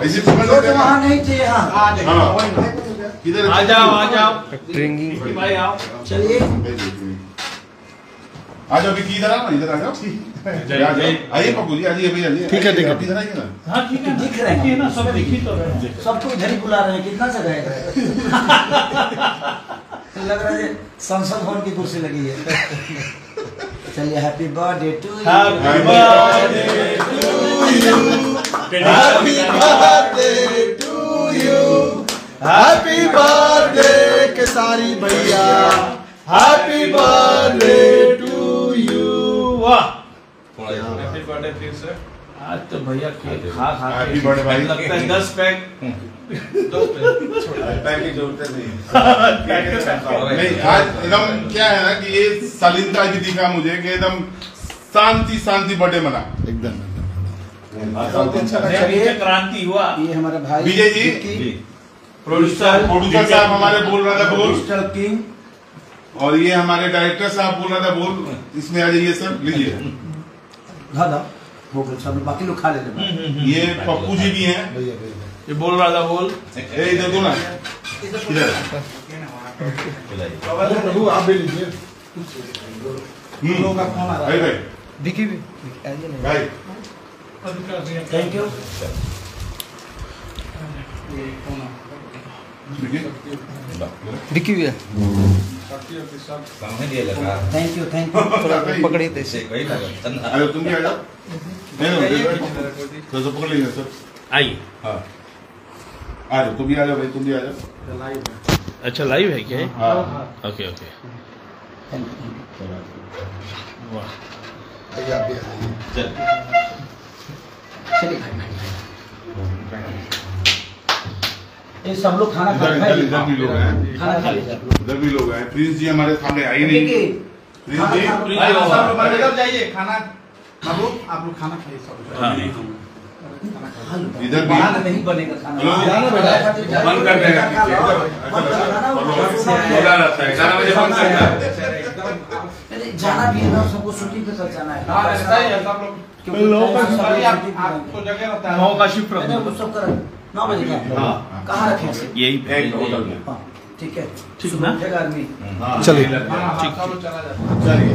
ऐसे वहाँ नहीं चाहिए। इधर आ जाओ भाई आओ, चलिए आ जाओ। इधर आओ ना, इधर आ जाओ। आइए पप्पू जी, आइए भैया। ठीक है इधर आइए ना। हाँ ठीक है, दिख रहे हैं ना, सब दिख ही तो रहे हैं। सबको इधर ही बुला रहे हैं, कितना जगह है? लग रहा है संसद भवन की कुर्सी लगी है। चलिए, happy birthday to you, happy birthday to you, happy birthday to you, happy birthday Kesari भैया, हैप्पी बर्थडे टू यू। वाह, हैप्पी बर्थडे फिर से। आज तो भैया केक खा हैप्पी बर्थडे भाई। लगता है 10 पैक पैक की जरूरत नहीं। आज एकदम क्या है ना कि ये शालीनता भी दिखा मुझे कि एकदम शांति बर्थडे मना एकदम। क्रांति हुआ। ये हमारे भाई विजय जी प्रोड्यूसर साहब हमारे बोल रहा था बोल किंग, और ये हमारे डायरेक्टर साहब बोल रहा था बोल। इसमें आ जाइए सर, लीजिए। हो गया सब, बाकी लोग खा ले। ये पप्पू जी भी हैं। ये बोल रहा था बोल। इधर दो ना, इधर प्रभु आप भी लीजिए। भाई भाई दिखी भी भाई थैंक यू। दिखी भी है। थैंक यू पकड़ी थे। अरे तुम भी आ जाओ। तो पकड़ लीजिए सर। आइए। हाँ आ जाओ, तुम भी आ जाओ भाई, तुम भी आ जाओ। अच्छा लाइव है क्या? हाँ ओके ओके। वाह, चलिए ये सब लोग खाना खा इधर भी लोग हैं, खाना खा लीजिए। इधर भी लोग हैं। प्रिंस जी हमारे सामने आई नहीं। प्रिंस जी जाइए खाना, आप लोग खाना खाइए सब। इधर भी नहीं बनेगा खाना। मन कर देगा। जाना भी है ना, सबको शूटिंग पे कल जाना है। नौ का शिफ्ट रखो। सब कर 9 बजे का कहाँ रखें? यही होटल में। ठीक है, ठीक ना? आदमी चलिए चलिए।